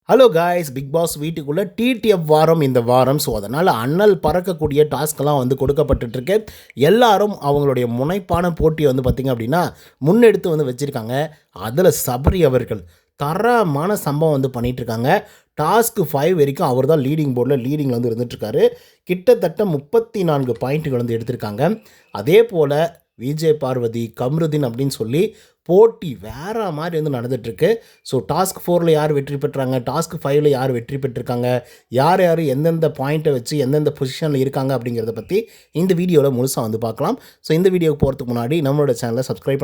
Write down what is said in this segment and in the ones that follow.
Hello guys, big pass வீட்டுக்குள்ளே TTF வாரம் இந்த வாரம். ஸோ அதனால் அண்ணல் பறக்கக்கூடிய டாஸ்க்கெல்லாம் வந்து கொடுக்கப்பட்டுருக்கு. எல்லாரும் அவங்களுடைய முனைப்பான போட்டியை வந்து பார்த்திங்க அப்படின்னா முன்னெடுத்து வந்து வச்சுருக்காங்க. அதில் சபரி அவர்கள் தரமான சம்பவம் வந்து பண்ணிகிட்ருக்காங்க. டாஸ்க்கு 5 வரைக்கும் அவர் தான் லீடிங்கில் வந்து இருந்துகிட்ருக்காரு. கிட்டத்தட்ட 34 பாயிண்ட்டுகள் வந்து எடுத்திருக்காங்க. அதே போல் விஜய் பார்வதி, கம்ருதீன் அப்படின்னு சொல்லி போட்டி வேறு மாதிரி வந்து நடந்துகிட்ருக்கு. ஸோ டாஸ்க் 4ல் யார் வெற்றி பெற்றாங்க, டாஸ்க் 5ல் யார் வெற்றி பெற்றிருக்காங்க, யார் யார் எந்தெந்த பாயிண்ட்டை வச்சு எந்தெந்த பொசிஷனில் இருக்காங்க அப்படிங்கிறத பற்றி இந்த வீடியோவில் முழுசாக வந்து பார்க்கலாம். ஸோ இந்த வீடியோக்கு போகிறதுக்கு முன்னாடி நம்மளோட சேனலை சப்ஸ்கிரைப்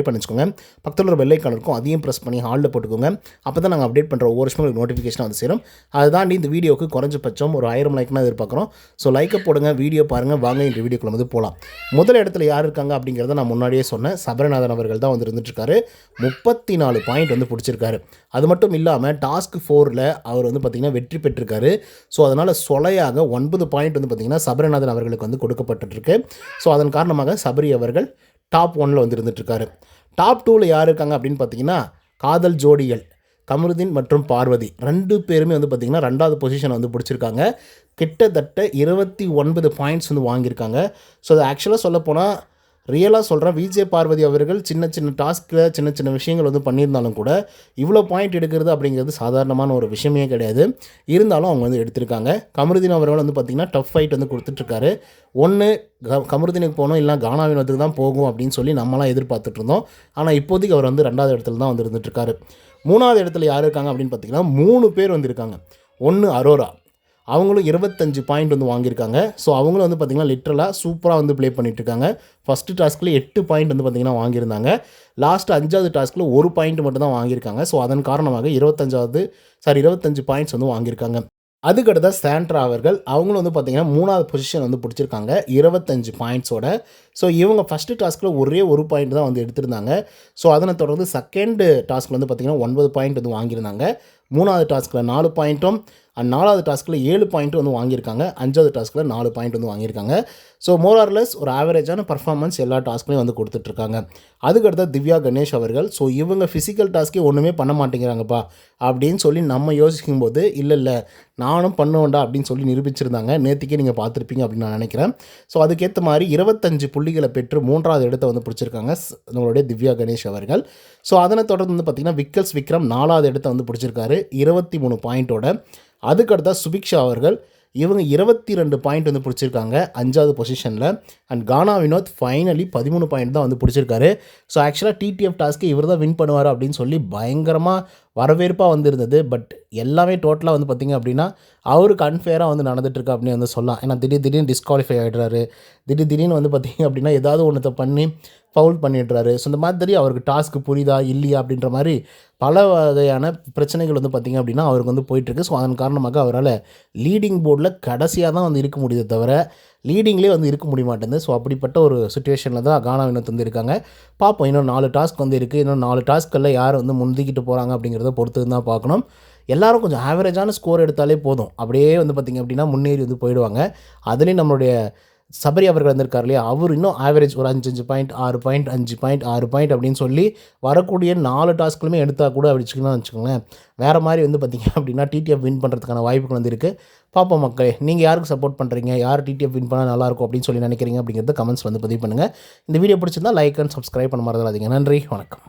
பண்ணிச்சுக்கோங்க. பக்கத்தில் ஒரு பெல் ஐக்கான் இருக்கும், அதையும் ப்ரெஸ் பண்ணி ஹாலில் போட்டுக்கோங்க. அப்போ தான் நாங்கள் அப்டேட் பண்ணுற ஒவ்வொரு விஷயமும் நோட்டிஃபிகேஷன் வந்து சேரும். அதை தாண்டி இந்த வீடியோக்கு குறைஞ்சபட்சம் ஒரு 1000 லைக்னா எதிர்பார்க்குறோம். ஸோ லைக்கை போடுங்க, வீடியோ பாருங்கள். வாங்க இந்த வீடியோக்குள்ள வந்து போகலாம். முதல் இடத்துல யார் இருக்காங்க அப்படிங்கிறத நான் முன்னாடியே சொன்னேன். சபரிநாதன் அவர்கள் தான் வந்து இருந்துட்டுருக்காரு. 34 பாயிண்ட் வந்து பிடிச்சிருக்காரு. அது மட்டும் இல்லாமல் டாஸ்க் 4ல் அவர் வந்து பார்த்திங்கன்னா வெற்றி பெற்றிருக்காரு. ஸோ அதனால் சொலையாக 9 பாயிண்ட் வந்து பார்த்திங்கன்னா சபரிநாதன் அவர்களுக்கு வந்து கொடுக்கப்பட்டிருக்கு. ஸோ அதன் காரணமாக சபரி அவர்கள் டாப் 1ல் வந்து இருந்துட்டுருக்காரு. டாப் 2ல் யார் இருக்காங்க அப்படின்னு பார்த்தீங்கன்னா காதல் ஜோடிகள் கமருதீன் மற்றும் பார்வதி 2 பேருமே வந்து பார்த்திங்கன்னா 2வது பொசிஷனை வந்து பிடிச்சிருக்காங்க. கிட்டத்தட்ட 29 பாயிண்ட்ஸ் வந்து வாங்கியிருக்காங்க. ஸோ அது ஆக்சுவலாக சொல்லப்போனால் ரியலாக சொல்கிறேன், விஜய் பார்வதி அவர்கள் சின்ன சின்ன டாஸ்கில் சின்ன சின்ன விஷயங்கள் வந்து பண்ணியிருந்தாலும் கூட இவ்வளோ பாயிண்ட் எடுக்கிறது அப்படிங்கிறது சாதாரணமான ஒரு விஷயமே கிடையாது. இருந்தாலும் அவங்க வந்து எடுத்திருக்காங்க. கமருதீன் அவர்கள் வந்து பார்த்திங்கன்னா டஃப் ஃபைட் வந்து கொடுத்துட்ருக்காரு. ஒன்று கமருதீனுக்கு போகணும், இல்லை கானா வினோத்துக்கு தான் போகும் அப்படின்னு சொல்லி நம்மளாம் எதிர்பார்த்துட்டு இருந்தோம். ஆனால் இப்போதைக்கு அவர் வந்து 2வது இடத்துல தான் வந்து இருந்துட்டுருக்காரு. 3வது இடத்துல யார் இருக்காங்க அப்படின்னு பார்த்திங்கன்னா 3 பேர் வந்து இருக்காங்க. ஒன்று அரோரா, அவங்களும் 25 பாயிண்ட் வந்து வாங்கியிருக்காங்க. ஸோ அவங்களும் வந்து பார்த்திங்கன்னா லிட்ரலாக சூப்பராக வந்து ப்ளே பண்ணிகிட்ருக்காங்க. ஃபஸ்ட்டு டாஸ்க்கில் 8 பாயிண்ட் வந்து பார்த்திங்கன்னா வாங்கியிருந்தாங்க. லாஸ்ட்டு 5வது டாஸ்க்கில் 1 பாயிண்ட் மட்டும் தான் வாங்கியிருக்காங்க. ஸோ அதன் காரணமாக 25 பாயிண்ட்ஸ் வந்து வாங்கியிருக்காங்க. அதுக்கடுத்த சாண்ட்ரா அவர்கள் அவங்களும் வந்து பார்த்திங்கன்னா 3வது பொசிஷன் வந்து பிடிச்சிருக்காங்க 25 பாயிண்ட்ஸோட. ஸோ இவங்க ஃபஸ்ட்டு டாஸ்க்கில் ஒரே ஒரு பாயிண்ட் தான் வந்து எடுத்திருந்தாங்க. ஸோ அதனை தொடர்ந்து செகண்டு டாஸ்க்கில் வந்து பார்த்திங்கன்னா 9 பாயிண்ட் வந்து வாங்கியிருந்தாங்க. 3வது டாஸ்க்கில் 4 பாயிண்ட்டும் 4வது டாஸ்க்கில் 7 பாயிண்ட்டும் வந்து வாங்கியிருக்காங்க. 5வது டாஸ்க்கில் 4 பாயிண்ட் வந்து வாங்கியிருக்காங்க. ஸோ மோரார்லெஸ் ஒரு ஆவரேஜான பர்ஃபார்மன்ஸ் எல்லா டாஸ்க்லையும் வந்து கொடுத்துட்ருக்காங்க. அதுக்கடுத்த திவ்யா கணேஷ் அவர்கள் ஸோ இவங்க ஃபிசிக்கல் டாஸ்க்கே ஒன்றுமே பண்ண மாட்டேங்கிறாங்கப்பா அப்படின்னு சொல்லி நம்ம யோசிக்கும்போது இல்லை நானும் பண்ணுவேன்டா அப்படின்னு சொல்லி நிரூபிச்சிருந்தாங்க. நேற்றுக்கே நீங்கள் பார்த்துருப்பீங்க அப்படின்னு நான் நினைக்கிறேன். ஸோ அதுக்கேற்ற மாதிரி 25 புள்ளிகளை பெற்று 3வது இடத்தை வந்து பிடிச்சிருக்காங்க நம்மளுடைய திவ்யா கணேஷ் அவர்கள். ஸோ அதனை தொடர்ந்து வந்து பார்த்திங்கன்னா விக்ரம் 4வது இடத்தை வந்து பிடிச்சிருக்காரு 23 பாயிண்ட்டோட. அதுக்கடுத்தா சுபிக்ஷா அவர்கள் இவங்க 22 பாயிண்ட் வந்து பிடிச்சிருக்காங்க 5வது பொசிஷனில். And Gana Vinoth finally 13 point தான் வந்து பிடிச்சிருக்காரு. ஸோ ஆக்சுவலாக டிடிஎஃப் டாஸ்க்கு இவர் தான் வின் பண்ணுவார் அப்படின்னு சொல்லி பயங்கரமாக வரவேற்பாக வந்துருந்தது. பட் எல்லாமே டோட்டலாக வந்து பார்த்திங்க அப்படின்னா அவருக்கு அன்ஃபேராக வந்து நடந்துகிட்ருக்கு அப்படின்னு வந்து சொல்லலாம். ஏன்னா திடீர்னு டிஸ்குவாலிஃபை ஆகிடுறாரு. திடீர்னு வந்து பார்த்திங்க அப்படின்னா ஏதாவது ஒன்றத்தை பண்ணி ஃபவுல் பண்ணிடுறாரு. ஸோ இந்த மாதிரி அவருக்கு டாஸ்க்கு புரியுதா இல்லையா அப்படின்ற மாதிரி பல வகையான பிரச்சனைகள் வந்து பார்த்திங்க அப்படின்னா அவருக்கு வந்து போயிட்டுருக்கு. ஸோ அதன் காரணமாக அவரால் லீடிங் போர்டில் கடைசியாக தான் வந்து இருக்க முடியுதே தவிர லீடிங்லேயே வந்து இருக்க முடிய மாட்டேங்குது. ஸோ அப்படிப்பட்ட ஒரு சுச்சுவேஷனில் தான் கானா வினோத் வந்து இருக்காங்க. பார்ப்போம், இன்னும் 4 டாஸ்க் வந்து இருக்குது. இன்னும் 4 டாஸ்களில் யார் வந்து முந்திக்கிட்டு போகிறாங்க அப்படிங்கிறத பொறுத்து தான் பார்க்கணும். எல்லோரும் கொஞ்சம் ஆவரேஜான ஸ்கோர் எடுத்தாலே போதும், அப்படியே வந்து பார்த்திங்க அப்படின்னா முன்னேறி வந்து போயிடுவாங்க. அதுலேயும் நம்மளுடைய சபரி அவர்கள் வந்திருக்கார் இல்லையா, அவர் இன்னும் ஆவரேஜ் ஒரு 5 பாயிண்ட் 6 பாயிண்ட் 5 பாயிண்ட் 6 பாயிண்ட் அப்படின்னு சொல்லி வரக்கூடிய 4 டாஸ்க்களுமே எடுத்தால் கூட வச்சுக்கணும்னு வச்சுக்கோங்களேன். வேறு மாதிரி வந்து பார்த்திங்க அப்படின்னா டிடிஎஃப் வின் பண்ணுறதுக்கான வாய்ப்புகள் வந்து இருக்குது. பார்ப்போம் மக்களே, நீங்கள் யாருக்கு சப்போர்ட் பண்ணுறீங்க, யார் டிடிஎஃப் வின் பண்ணால் நல்லாயிருக்கும் அப்படின்னு சொல்லி நினைக்கிறீங்க அப்படிங்கிறத கமெண்ட்ஸ் வந்து பதிவு பண்ணுங்கள். இந்த வீடியோ பிடிச்சிருந்தால் லைக் அண்ட் சப்ஸ்கிரைப் பண்ண மறந்துடாதீங்க. நன்றி, வணக்கம்.